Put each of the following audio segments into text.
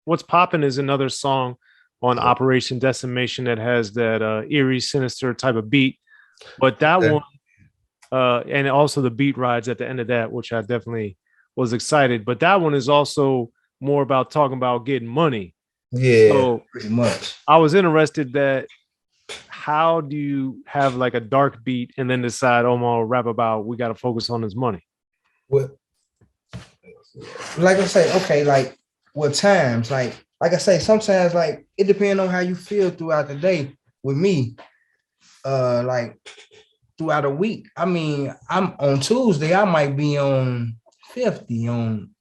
What's Poppin' is another song on Operation Decimation that has that eerie, sinister type of beat. But that one, and also the beat rides at the end of that, which I definitely was excited. But that one is also more about talking about getting money. Yeah, so pretty much. I was interested that how do you have like a dark beat and then decide, oh, I'm gonna rap about we got to focus on this money? Well, like I say, okay, like what times, like I say, sometimes like it depends on how you feel throughout the day. With me, like throughout a week, I mean, I'm on Tuesday, I might be on 50. On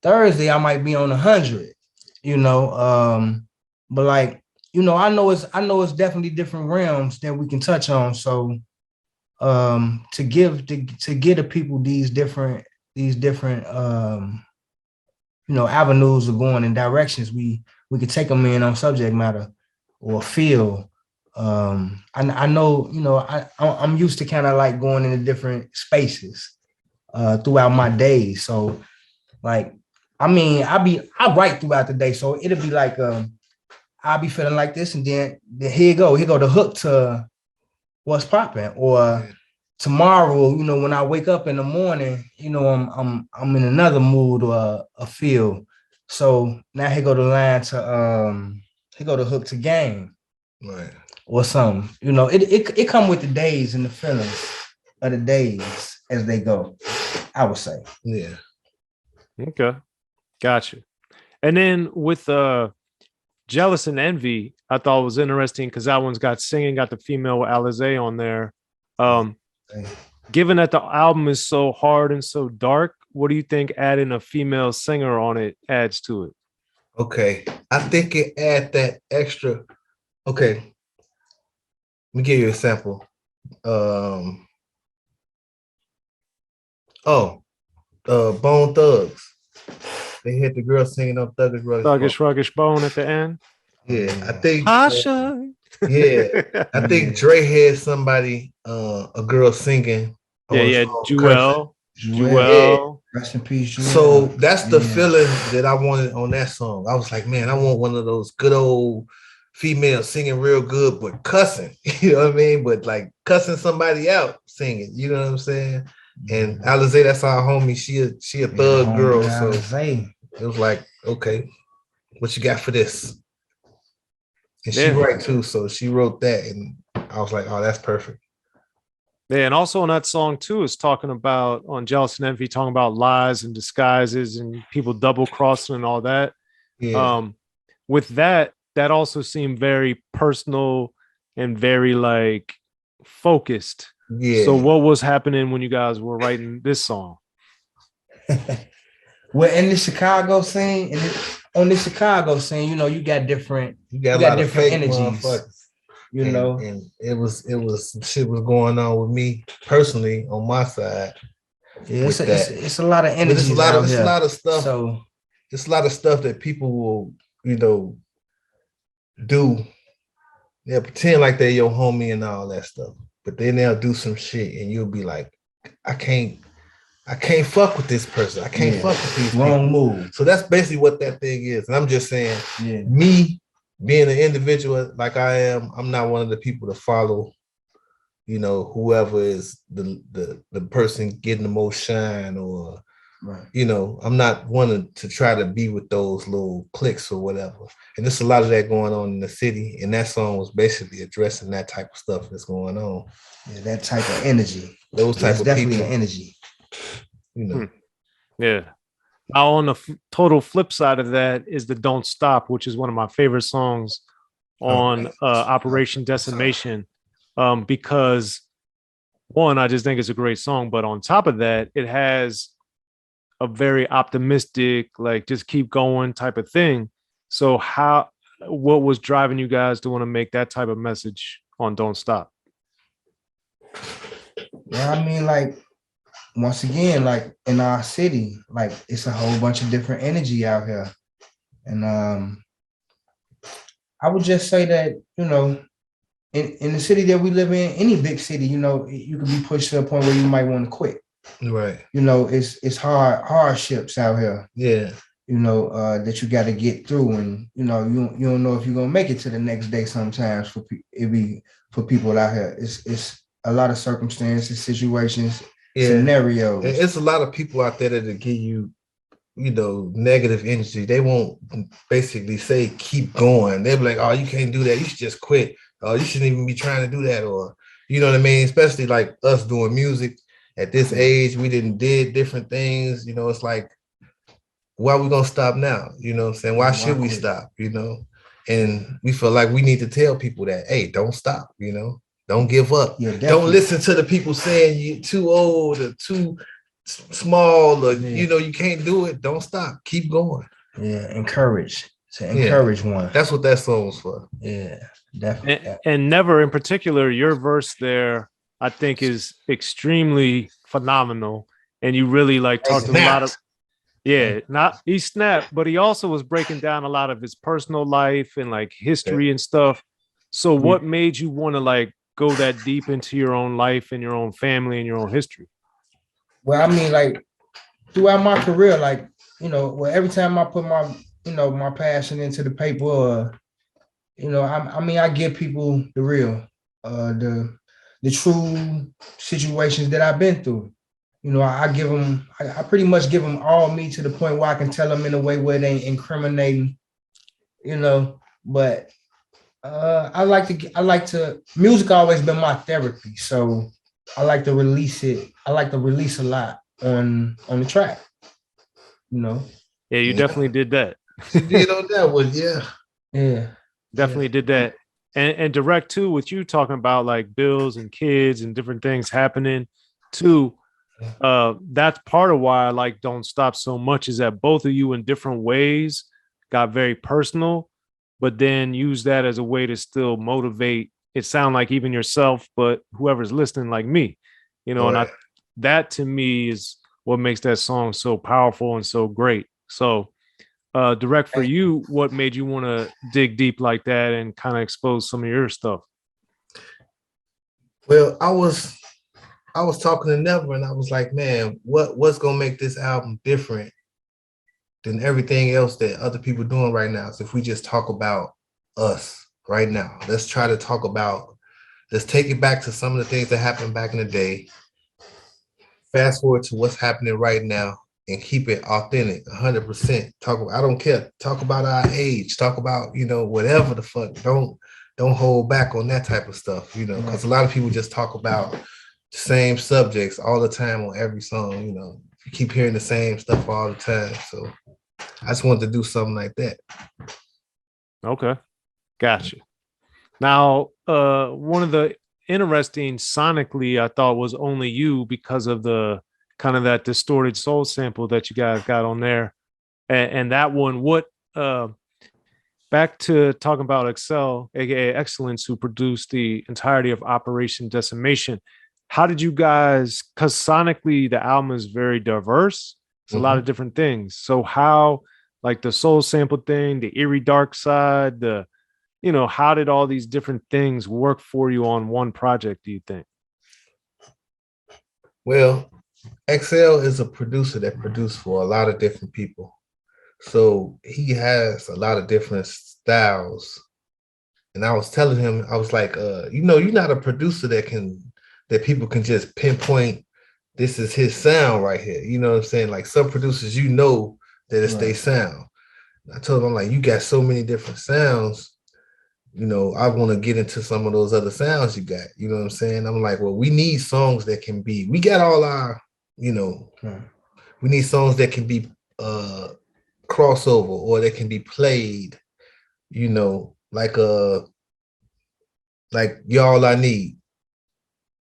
Thursday, I might be on 100. You know, but like I know it's definitely different realms that we can touch on. So, to give the people these different avenues of going in directions we could take them in on subject matter or feel. I know, I'm used to kind of like going into different spaces throughout my days. So like, I mean, I write throughout the day. So it'll be like I'll be feeling like this, and then here go the hook to what's popping. Or tomorrow, when I wake up in the morning, I'm in another mood or a feel. So now here go the line to here go the hook to game. Right. Or something. It come with the days and the feelings of the days as they go, I would say. Yeah. Okay. Gotcha. And then with Jealous and Envy, I thought was interesting because that one's got singing, got the female with Alizé on there. Given that the album is so hard and so dark, what do you think adding a female singer on it adds to it? Okay. I think it adds that extra. Okay. Let me give you a sample. Bone Thugs. They hit the girl singing up Thuggish Ruggish Bone at the end. Yeah, I think Tasha. I think Dre had somebody, a girl singing. Yeah, Jewel. Yeah. Rest in peace, Jewel. So that's the feeling that I wanted on that song. I was like, man, I want one of those good old females singing real good, but cussing. You know what I mean? But like cussing somebody out singing. You know what I'm saying? And Alizé, that's our homie. She a thug girl. So it was like, okay, what you got for this? And she write too, so she wrote that, and I was like, oh, that's perfect. Yeah, and also on that song too is talking about on Jealous and Envy, talking about lies and disguises and people double crossing and all that. Yeah. With that also seemed very personal and very like focused. Yeah. So what was happening when you guys were writing this song? Well, in the Chicago scene, on the Chicago scene, you got different different energies. And it was some shit was going on with me personally on my side. Yeah, it's a lot of energy. It's a lot of stuff. So it's a lot of stuff that people will, do. They'll pretend like they're your homie and all that stuff, but then they'll do some shit, and you'll be like, I can't fuck with this person. I can't fuck with these wrong move. So that's basically what that thing is. And I'm just saying, me being an individual like I am, I'm not one of the people to follow, whoever is the person getting the most shine or, I'm not one to try to be with those little cliques or whatever. And there's a lot of that going on in the city. And that song was basically addressing that type of stuff that's going on. Yeah, that type of energy. Those type of definitely people. An energy. Yeah. Now on the total flip side of that is the Don't Stop, which is one of my favorite songs on Operation Decimation, because one, I just think it's a great song, but on top of that, it has a very optimistic, like just keep going type of thing. So what was driving you guys to want to make that type of message on Don't Stop? Yeah, I mean, like, once again, like in our city, like it's a whole bunch of different energy out here. And I would just say that, in the city that we live in, any big city, you know, you could be pushed to a point where you might want to quit. Right. You know, it's hardships out here. Yeah. You know, that you got to get through, and you know, you don't know if you're gonna make it to the next day. Sometimes for people out here, it's a lot of circumstances, situations, scenarios. And it's a lot of people out there that give you, you know, negative energy. They won't basically say keep going. They'll be like, oh, you can't do that. You should just quit. Oh, you shouldn't even be trying to do that. Or, you know what I mean? Especially like us doing music at this age, we did different things. You know, it's like, why are we gonna stop now? You know what I'm saying? Why should we stop? You know, and we feel like we need to tell people that, hey, don't stop. You know, don't give up. Yeah, don't listen to the people saying you're too old or too small or you know you can't do it. Don't stop. Keep going. Yeah, encourage. To encourage one. That's what that song was for. Yeah, definitely. And Never in particular, your verse there, I think, is extremely phenomenal. And you really like talked to a lot of he snapped, but he also was breaking down a lot of his personal life and like history and stuff. So what made you want to like go that deep into your own life and your own family and your own history? Well, I mean, like throughout my career, like, you know, well, every time I put my, you know, my passion into the paper, you know, I mean, I give people the real, the true situations that I've been through. You know, I give them, I pretty much give them all me to the point where I can tell them in a way where they ain't incriminating, you know, but I like to, music always been my therapy. So I like to release it. I like to release a lot on the track, you know? Yeah, you definitely did that. You did on that one, yeah. Definitely did that. And direct too, with you talking about like bills and kids and different things happening too. That's part of why I like Don't Stop so much, is that both of you in different ways got very personal, but then use that as a way to still motivate. It sound like even yourself, but whoever's listening, like me, you know, and that to me is what makes that song so powerful and so great. So direct for you, what made you want to dig deep like that and kind of expose some of your stuff? Well, I was talking to Never, and I was like, man, what's gonna make this album different than everything else that other people are doing right now? So if we just talk about us right now, let's take it back to some of the things that happened back in the day. Fast forward to what's happening right now and keep it authentic, 100%. I don't care. Talk about our age. Talk about, you know, whatever the fuck. Don't hold back on that type of stuff, you know, because a lot of people just talk about the same subjects all the time on every song, you know. You keep hearing the same stuff all the time. So I just wanted to do something like that. Okay. Gotcha. Now, one of the interesting sonically, I thought, was Only You, because of the kind of that distorted soul sample that you guys got on there. And that one, back to talking about Xcel, aka Xcelence, who produced the entirety of Operation Decimation. How did you guys, because sonically the album is very diverse, it's a lot of different things. So how, like the soul sample thing, the eerie dark side, you know, how did all these different things work for you on one project, do you think? Well, Xcel is a producer that produced for a lot of different people. So he has a lot of different styles. And I was telling him, I was like, you know, you're not a producer that people can just pinpoint, this is his sound right here. You know what I'm saying? Like some producers, you know that it's their sound. I told him, like, you got so many different sounds. You know, I want to get into some of those other sounds you got. You know what I'm saying? I'm like, well, we need songs that can be, we got all our, you know, we need songs that can be crossover, or that can be played, you know, like Y'all I Need.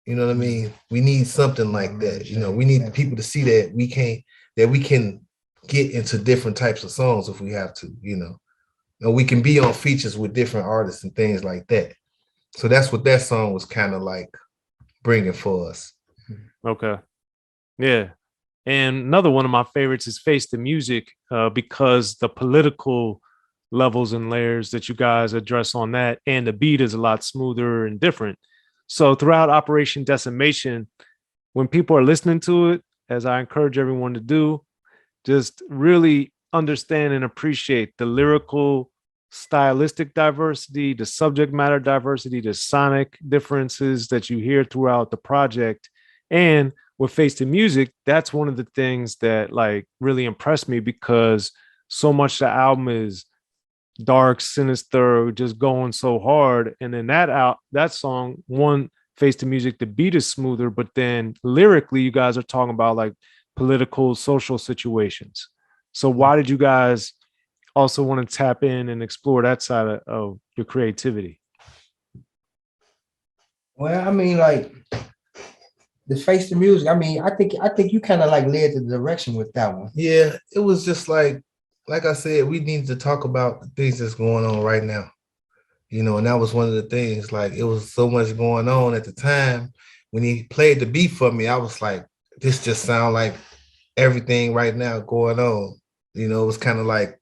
You know what I mean? We need something like that. You know, we need people to see that we can get into different types of songs if we have to, you know. And we can be on features with different artists and things like that. So that's what that song was kind of like bringing for us. Okay. Yeah. And another one of my favorites is Face the Music, because the political levels and layers that you guys address on that, and the beat is a lot smoother and different. So throughout Operation Decimation, when people are listening to it, as I encourage everyone to do, just really understand and appreciate the lyrical, stylistic diversity, the subject matter diversity, the sonic differences that you hear throughout the project. And with Face to Music, that's one of the things that like really impressed me, because so much of the album is dark, sinister, just going so hard. And then that song, one, Face to Music, the beat is smoother, but then lyrically, you guys are talking about like political, social situations. So why did you guys also want to tap in and explore that side of your creativity? Well, I mean, like the Face to Music. I mean, I think you kind of like led the direction with that one. Yeah, it was just like I said, we need to talk about the things that's going on right now. You know, and that was one of the things. Like, it was so much going on at the time. When he played the beat for me, I was like, this just sounds like everything right now going on. You know, it was kind of like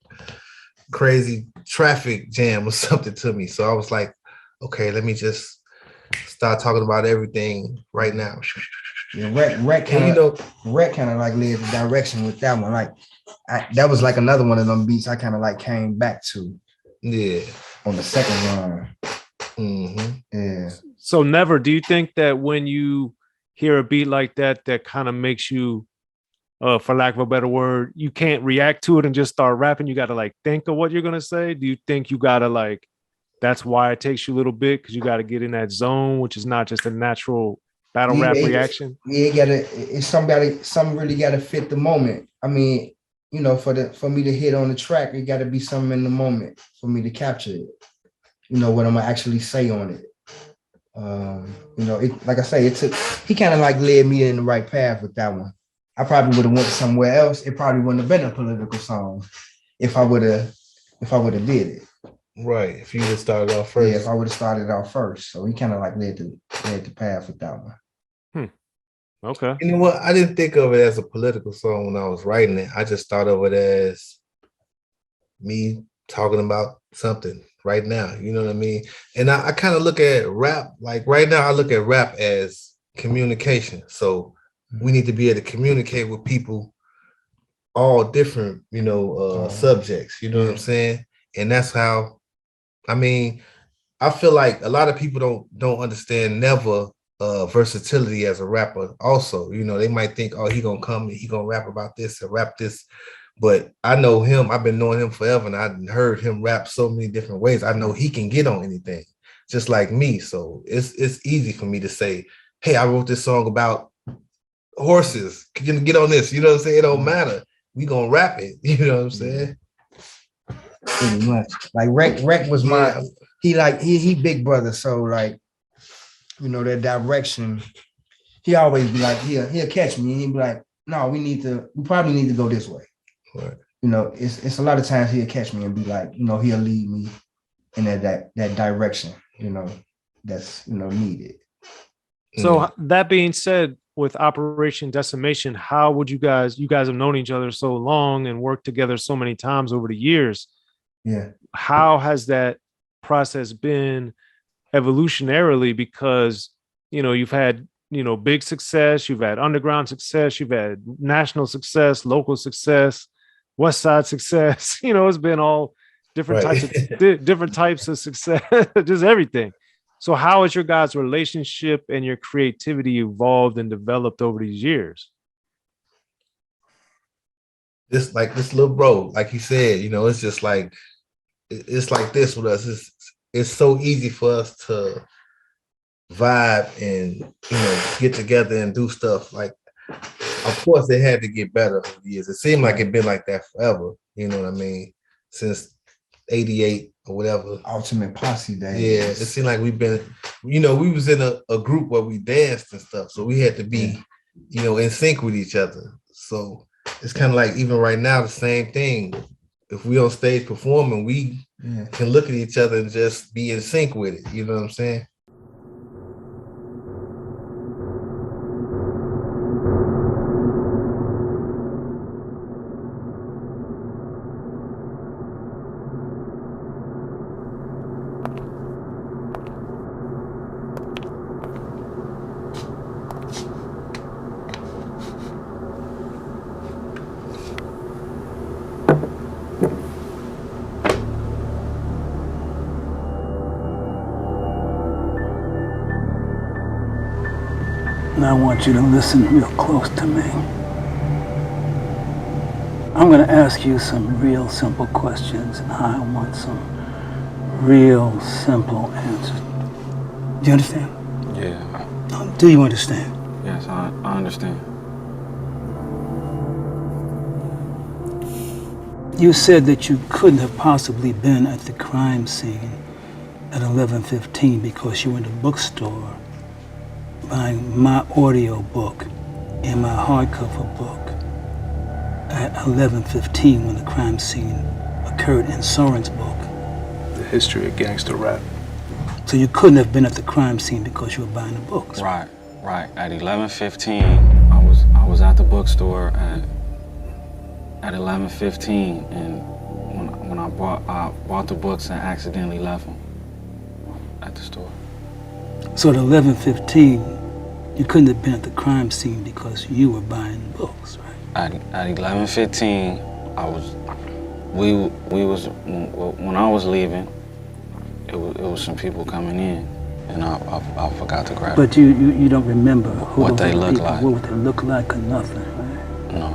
crazy traffic jam or something to me. So I was like, okay, let me just start talking about everything right now. Yeah, Rec kind of like led the direction with that one. Like that was like another one of them beats I kind of like came back to. Yeah. On the second run. Mm-hmm. Yeah. So never, do you think that when you hear a beat like that, that kind of makes you, for lack of a better word, you can't react to it and just start rapping? You got to like think of what you're going to say. Do you think you got to like, that's why it takes you a little bit, because you got to get in that zone, which is not just a natural battle rap reaction? Yeah, it's something really got to fit the moment. I mean, you know, for me to hit on the track, it got to be something in the moment for me to capture it. You know, what I'm gonna actually say on it. You know, like I say, he kind of like led me in the right path with that one. I probably would have went somewhere else. It probably wouldn't have been a political song if I would have did it. Right. If you would have started off first. Yeah, if I would have started off first. So he kind of like led the path with that one. Okay. You know what? I didn't think of it as a political song when I was writing it. I just thought of it as me talking about something right now. You know what I mean? And I kind of look at rap, like right now, I look at rap as communication. So we need to be able to communicate with people, all different, you know, subjects. You know what I'm saying? And that's how, I mean, I feel like a lot of people don't understand never versatility as a rapper. Also, you know, they might think, oh, he gonna come and he gonna rap about this and rap this. But I know him, I've been knowing him forever, and I've heard him rap so many different ways. I know he can get on anything, just like me. So it's easy for me to say, hey, I wrote this song about horses. Can you get on this? You know what I'm saying? It don't matter. We gonna rap it. You know what I'm saying? Pretty much. Like Rec was my he big brother. So like, you know, that direction, he always be like, he'll catch me and he'll be like, no, we probably need to go this way. Right. You know, it's a lot of times he'll catch me and be like, you know, he'll lead me in that direction, you know, that's, you know, needed. So that being said, with Operation Decimation, how would you guys have known each other so long and worked together so many times over the years. Yeah. How has that process been evolutionarily? Because, you know, you've had, you know, big success, you've had underground success, you've had national success, local success, West Side success. You know, it's been all different types of success, just everything. So how has your guys' relationship and your creativity evolved and developed over these years? This little bro, like you said, you know, it's just like, it's like this with us. It's so easy for us to vibe and, you know, get together and do stuff. Like, of course, it had to get better over the years. It seemed like it'd been like that forever. You know what I mean? Since '88 or whatever. Ultimate Posse days. Yeah, it seemed like we've been, you know, we was in a group where we danced and stuff. So we had to be, you know, in sync with each other. So it's kind of like even right now, the same thing. If we on stage performing, we can look at each other and just be in sync with it. You know what I'm saying? And I want you to listen real close to me. I'm gonna ask you some real simple questions, and I want some real simple answers. Do you understand? Yeah. Do you understand? Yes, I understand. You said that you couldn't have possibly been at the crime scene at 11:15 because you were in the bookstore buying my audio book and my hardcover book at 11:15 when the crime scene occurred in Soren's book. The history of gangster rap. So you couldn't have been at the crime scene because you were buying the books. Right. At 11:15, I was at the bookstore at 11:15, and when I bought the books and accidentally left them at the store. So at 11:15, you couldn't have been at the crime scene because you were buying books, right? At 11:15, when I was leaving, it was some people coming in, and I forgot to grab. But you don't remember who what they look people, like. what they look like or nothing, right? No.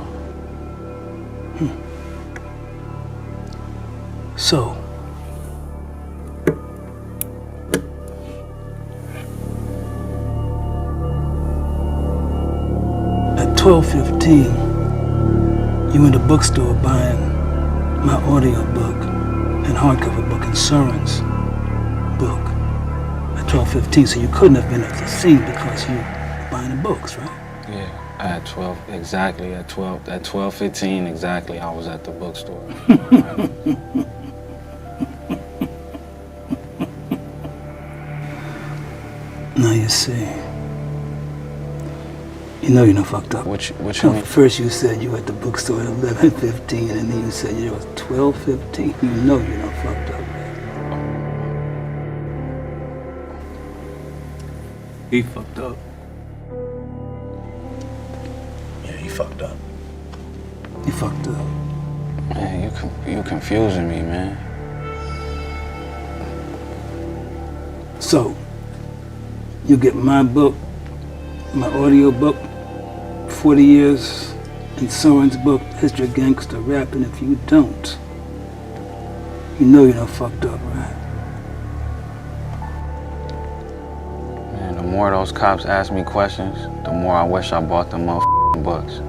So, at 12:15, you in the bookstore buying my audio book and hardcover book and Soren's book at 12:15. So you couldn't have been at the scene because you were buying the books, right? Yeah, at 12, exactly, at 12:15, exactly, I was at the bookstore. Now you see. You know you done fucked up. What you mean? First you said you were at the bookstore at 11:15, and then you said it was 12:15. You know you done fucked up. He fucked up. Yeah, he fucked up. You fucked up. Man, you confusing me, man. So, you get my book, my audio book, 40 years, and Soren's book, History of Gangster Rap, and if you don't, you know you done fucked up, right? Man, the more those cops ask me questions, the more I wish I bought them motherfucking books.